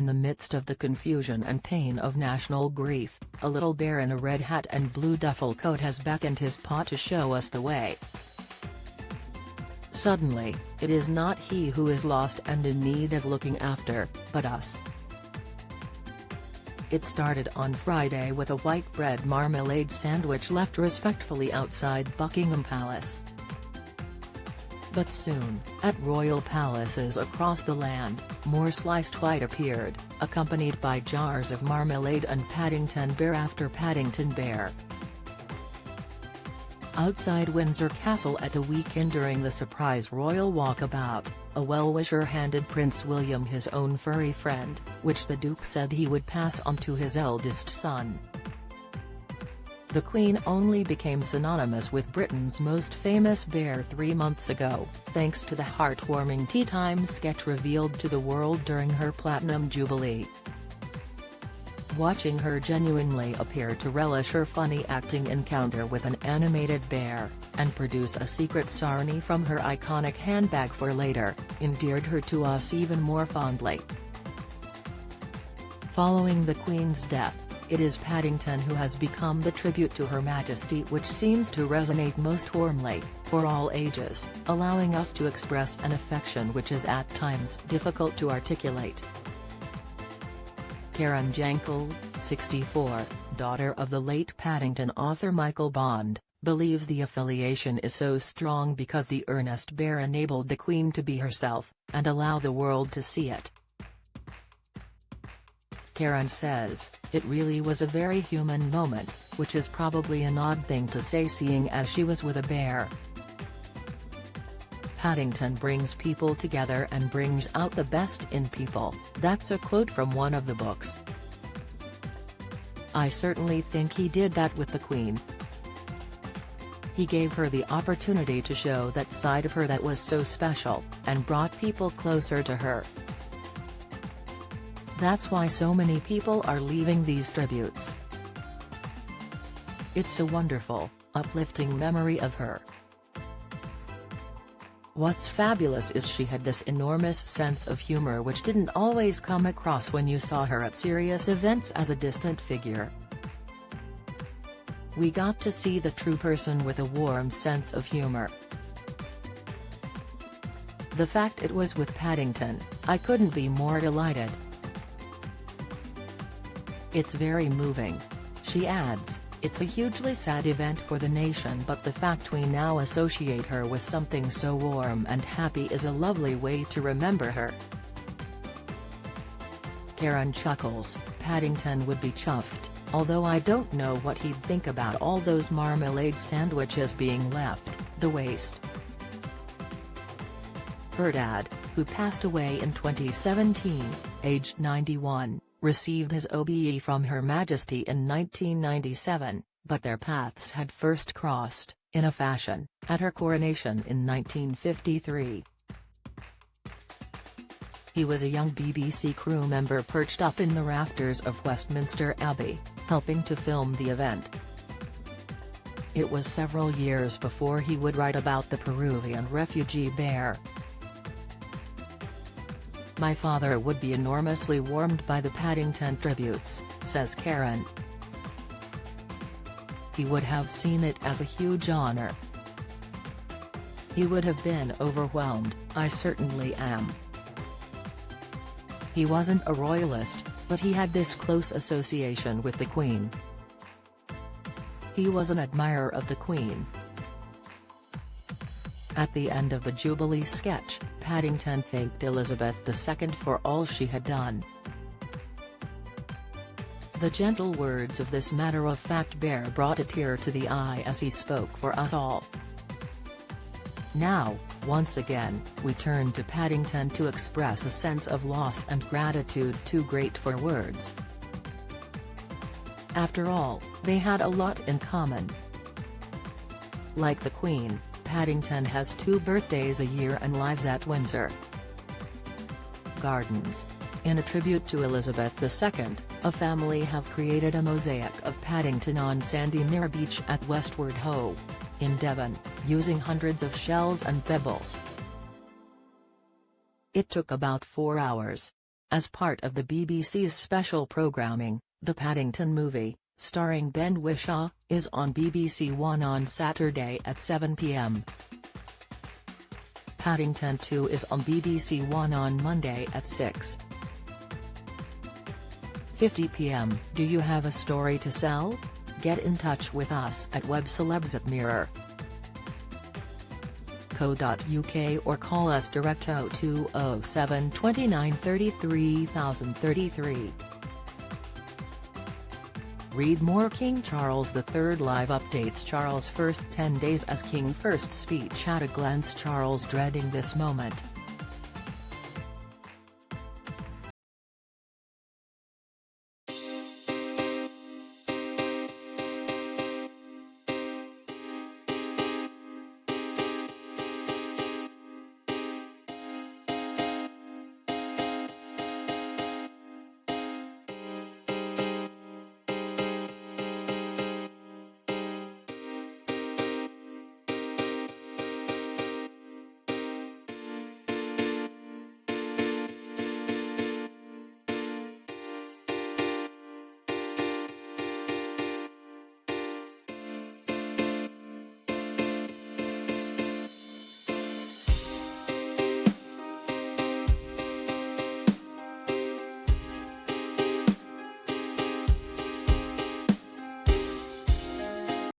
In the midst of the confusion and pain of national grief, a little bear in a red hat and blue duffel coat has beckoned his paw to show us the way. Suddenly, it is not he who is lost and in need of looking after, but us. It started on Friday with a white bread marmalade sandwich left respectfully outside Buckingham Palace. But soon, at royal palaces across the land, more sliced white appeared, accompanied by jars of marmalade and Paddington Bear after Paddington Bear. Outside Windsor Castle at the weekend during the surprise royal walkabout, a well-wisher handed Prince William his own furry friend, which the Duke said he would pass on to his eldest son. The Queen only became synonymous with Britain's most famous bear 3 months ago, thanks to the heartwarming Tea Time sketch revealed to the world during her Platinum Jubilee. Watching her genuinely appear to relish her funny acting encounter with an animated bear, and produce a secret sarnie from her iconic handbag for later, endeared her to us even more fondly. Following the Queen's death, it is Paddington who has become the tribute to Her Majesty which seems to resonate most warmly, for all ages, allowing us to express an affection which is at times difficult to articulate. Karen Jankel, 64, daughter of the late Paddington author Michael Bond, believes the affiliation is so strong because the earnest bear enabled the Queen to be herself, and allow the world to see it. Karen says, "It really was a very human moment, which is probably an odd thing to say seeing as she was with a bear. Paddington brings people together and brings out the best in people," that's a quote from one of the books. "I certainly think he did that with the Queen. He gave her the opportunity to show that side of her that was so special, and brought people closer to her. That's why so many people are leaving these tributes. It's a wonderful, uplifting memory of her. What's fabulous is she had this enormous sense of humor which didn't always come across when you saw her at serious events as a distant figure. We got to see the true person with a warm sense of humor. The fact it was with Paddington, I couldn't be more delighted. It's very moving," she adds. "It's a hugely sad event for the nation, but the fact we now associate her with something so warm and happy is a lovely way to remember her." Karen chuckles, "Paddington would be chuffed, although I don't know what he'd think about all those marmalade sandwiches being left, the waste." Her dad, who passed away in 2017, aged 91, received his OBE from Her Majesty in 1997, but their paths had first crossed, in a fashion, at her coronation in 1953. He was a young BBC crew member perched up in the rafters of Westminster Abbey, helping to film the event. It was several years before he would write about the Peruvian refugee bear. "My father would be enormously warmed by the Paddington tributes," says Karen. "He would have seen it as a huge honor. He would have been overwhelmed, I certainly am. He wasn't a royalist, but he had this close association with the Queen. He was an admirer of the Queen." At the end of the Jubilee sketch, Paddington thanked Elizabeth II for all she had done. The gentle words of this matter-of-fact bear brought a tear to the eye as he spoke for us all. Now, once again, we turn to Paddington to express a sense of loss and gratitude too great for words. After all, they had a lot in common. Like the Queen, Paddington has 2 birthdays a year and lives at Windsor Gardens. In a tribute to Elizabeth II, a family have created a mosaic of Paddington on Sandy Mere Beach at Westward Ho, in Devon, using hundreds of shells and pebbles. It took about 4 hours. as part of the BBC's special programming. The Paddington movie, starring Ben Whishaw, is on BBC One on Saturday at 7 p.m. Paddington 2 is on BBC One on Monday at 6:50 p.m. Do you have a story to sell? Get in touch with us at webcelebs@mirror.co.uk or call us direct 0207 29 33 033. Read more King Charles III live updates. Charles' first 10 days as king. First speech at a glance. Charles dreading this moment.